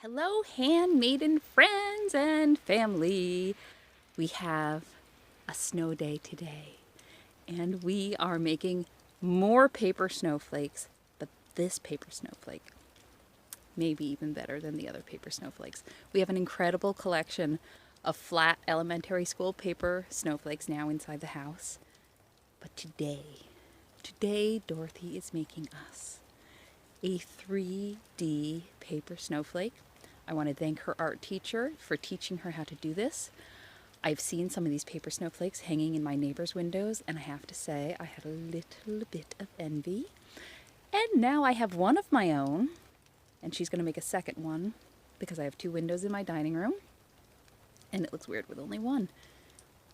Hello, handmaiden friends and family. We have a snow day today, and we are making more paper snowflakes, but this paper snowflake may be even better than the other paper snowflakes. We have an incredible collection of flat elementary school paper snowflakes now inside the house. But today Dorothy is making us a 3D paper snowflake. I want to thank her art teacher for teaching her how to do this. I've seen some of these paper snowflakes hanging in my neighbor's windows, and I have to say I had a little bit of envy. And now I have one of my own, and she's going to make a second one because I have two windows in my dining room, and it looks weird with only one.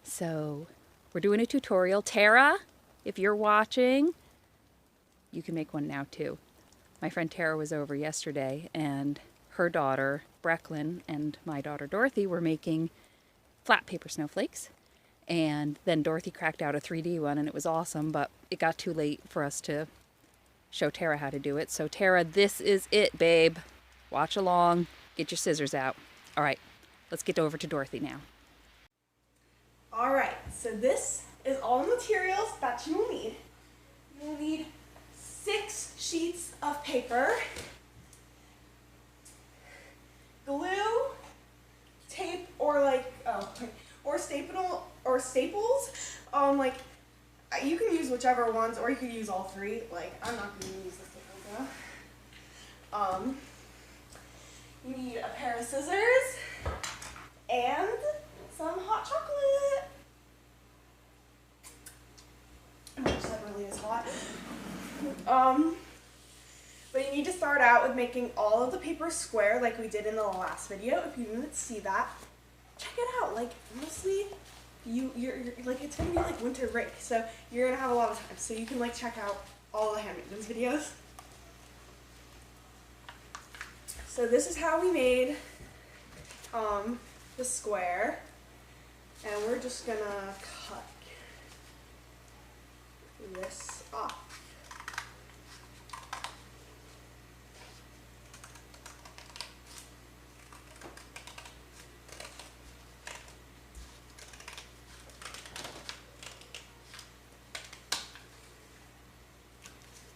So we're doing a tutorial. Tara, if you're watching, you can make one now too. My friend Tara was over yesterday, and her daughter, Brecklin, and my daughter, Dorothy, were making flat paper snowflakes. And then Dorothy cracked out a 3D one, and it was awesome, but it got too late for us to show Tara how to do it. So Tara, this is it, babe. Watch along. Get your scissors out. All right, let's get over to Dorothy now. All right, so this is all the materials that you will need. You will need 6 sheets of paper, glue, tape, or staples. You can use whichever ones, or you could use all 3. I'm not going to use the staples though. You need a pair of scissors and some hot chocolate. Which that really is hot. But you need to start out with making all of the paper square like we did in the last video. If you didn't see that, check it out. Honestly, you're it's gonna be like winter break, so you're gonna have a lot of time. So you can check out all the handmaidens videos. So this is how we made the square, and we're just gonna cut this off.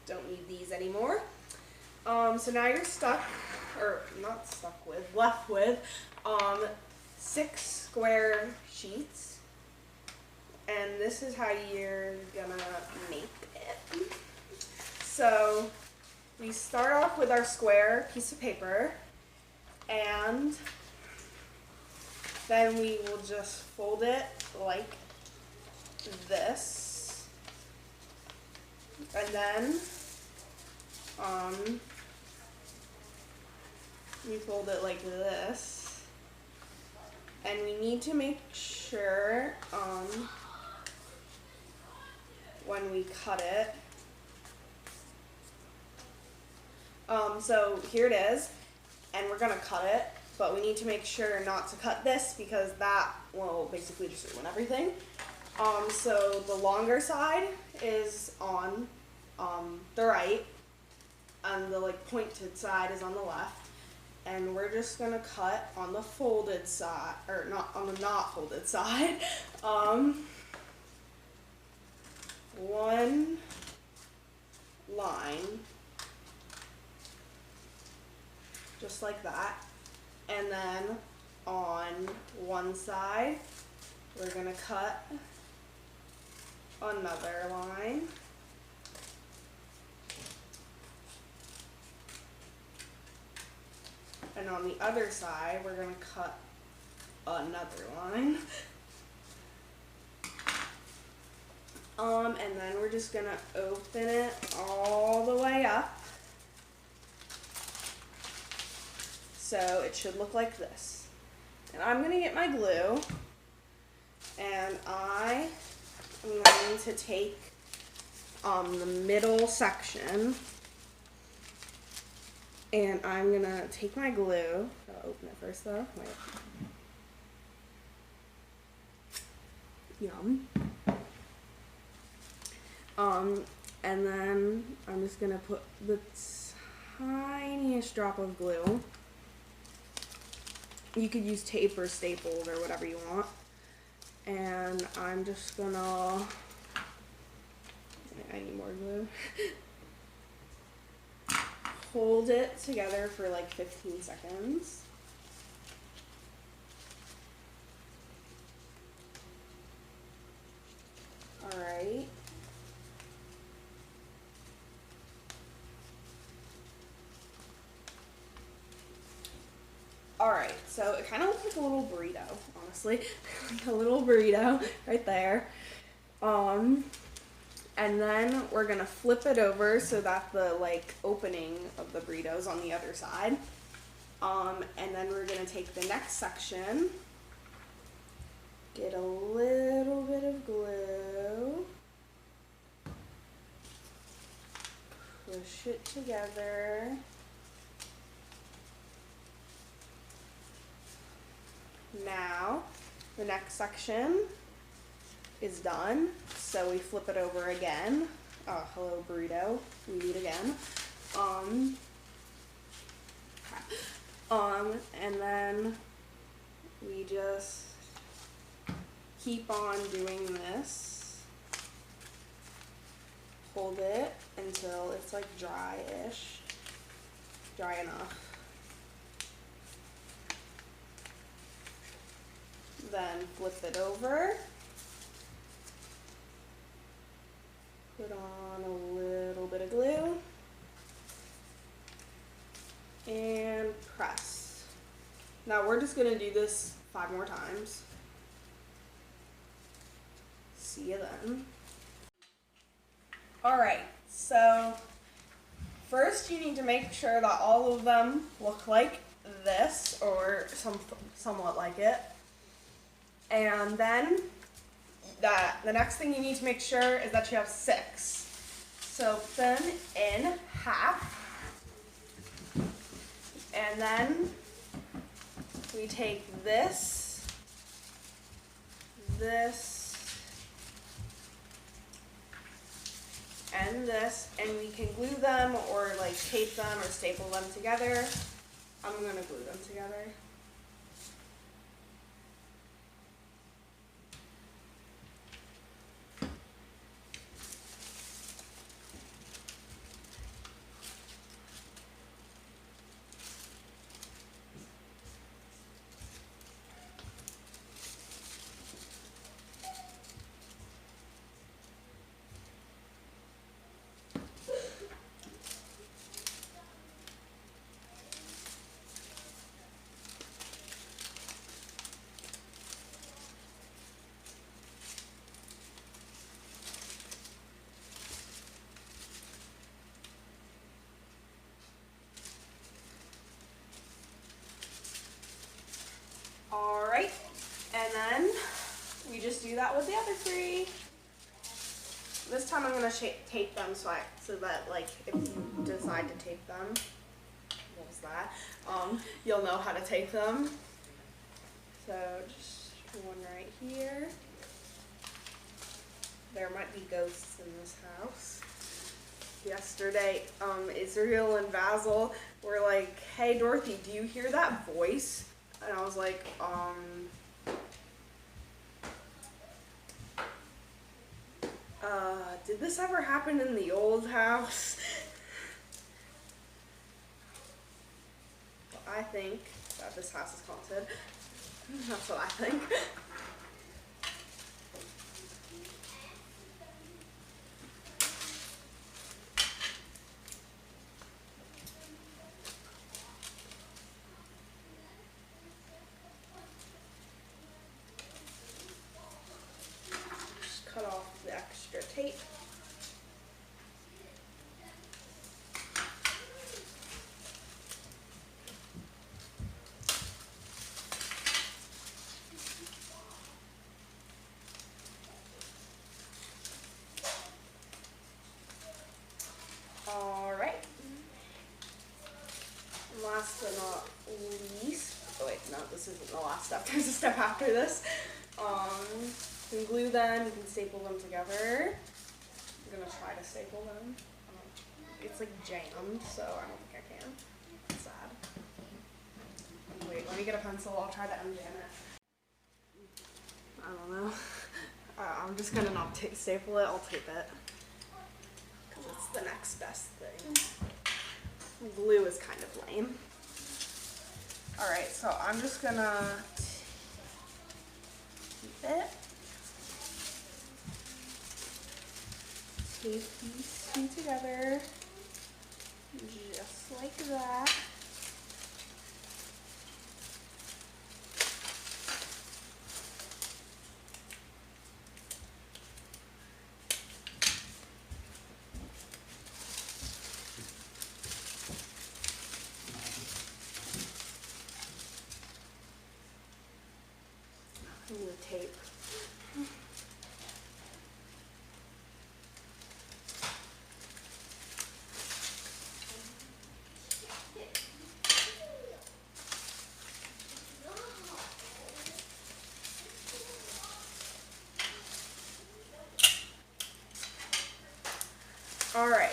Don't need these anymore. So now you're left with 6 square sheets, and this is how you're gonna make it. So we start off with our square piece of paper, and then we will just fold it like this, and then we fold it like this, and we need to make sure when we cut it. So here it is, and we're gonna cut it, but we need to make sure not to cut this because that will basically just ruin everything. So the longer side is on the right, and the pointed side is on the left. And we're just gonna cut on the folded side, or not on the not folded side. One line, just like that. And then on one side, we're gonna cut another line. And on the other side, we're going to cut another line. And then we're just going to open it all the way up. So it should look like this. And I'm going to get my glue, and I am going to take the middle section, and I'm gonna take my glue. I'll open it first though. Wait. Yum. And then I'm just gonna put the tiniest drop of glue You could use tape or staples or whatever you want. And I'm just gonna, I need more glue. Hold it together for like 15 seconds. All right. All right, so it kind of looks like a little burrito, honestly. Like a little burrito right there. And then we're gonna flip it over so that the like opening of the burrito is on the other side. And then we're gonna take the next section, get a little bit of glue, push it together. Now, the next section is done, so we flip it over again. Oh, hello burrito, we meet again. And then we just keep on doing this. Hold it until it's like dry-ish, dry enough. Then flip it over. Put on a little bit of glue. And press. Now we're just gonna do this 5 more times. See you then. Alright, so first you need to make sure that all of them look like this, or somewhat like it. And then the next thing you need to make sure is that you have 6. So them in half. And then we take this, and this, and we can glue them or like tape them or staple them together. I'm gonna glue them together. Alright, and then we just do that with the other 3. This time I'm going to tape them so that like if you decide to tape them, what was that? You'll know how to tape them. So just one right here. There might be ghosts in this house. Yesterday, Israel and Basil were like, "Hey Dorothy, do you hear that voice?" And I was like, did this ever happen in the old house? Well, I think that this house is haunted. That's what I think. Just cut off the extra tape. Alright. Last but not least, oh wait, no, this isn't the last step. There's a step after this. You can glue them, you can staple them together. I'm gonna try to staple them. It's like jammed, so I don't think I can. It's sad. Wait, Wait, let me get a pencil. I'll try to unjam it. I don't know. I'm just gonna not staple it. I'll tape it. Because it's the next best thing. Glue is kind of lame. Alright, so I'm just gonna tape it. Tape these two together. Just like that. I need the tape. All right.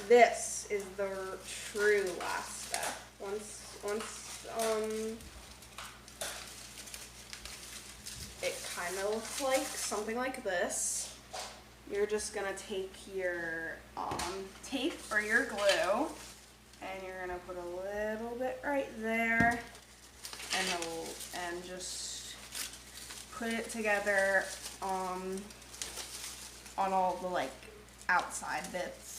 This is the true last step. Once it kind of looks like something like this, you're just gonna take your tape or your glue, and you're gonna put a little bit right there, and just put it together on all the like outside bits.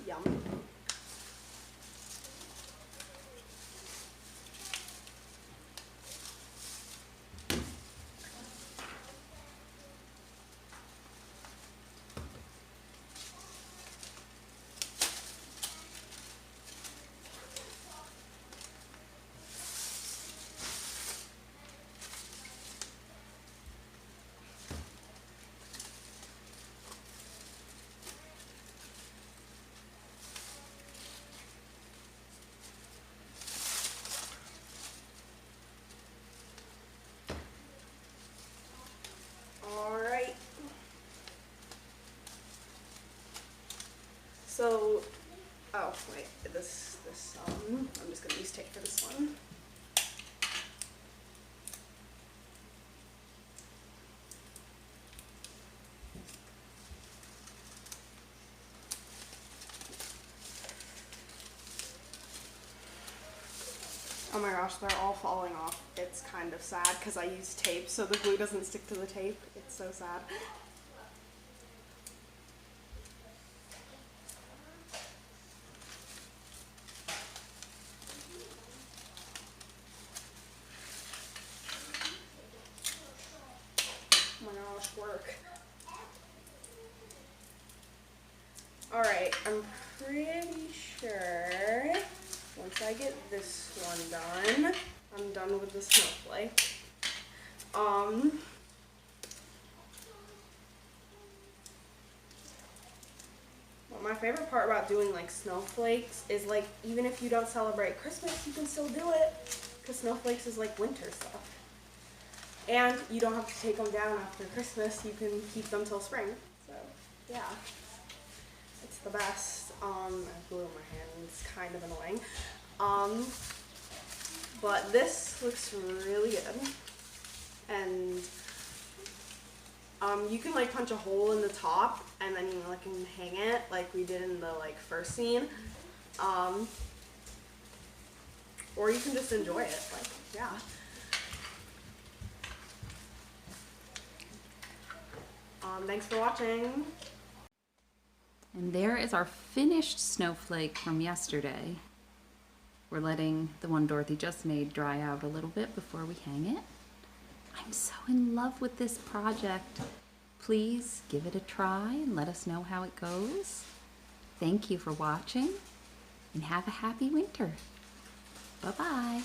Yum. So, oh wait, I'm just gonna use tape for this one. Oh my gosh, they're all falling off. It's kind of sad because I use tape so the glue doesn't stick to the tape. It's so sad. Oh my gosh, work. Alright, I'm pretty sure once I get this one done, I'm done with the snowflake. Well, my favorite part about doing like snowflakes is like even if you don't celebrate Christmas, you can still do it because snowflakes is like winter stuff. And you don't have to take them down after Christmas, you can keep them till spring. So, yeah. It's the best. I glue in my hand, it's kind of annoying. But this looks really good. And you can like punch a hole in the top and then you like can hang it like we did in the like first scene. Or you can just enjoy it, like, yeah. Thanks for watching. And there is our finished snowflake from yesterday. We're letting the one Dorothy just made dry out a little bit before we hang it. I'm so in love with this project. Please give it a try and let us know how it goes. Thank you for watching and have a happy winter. Bye-bye.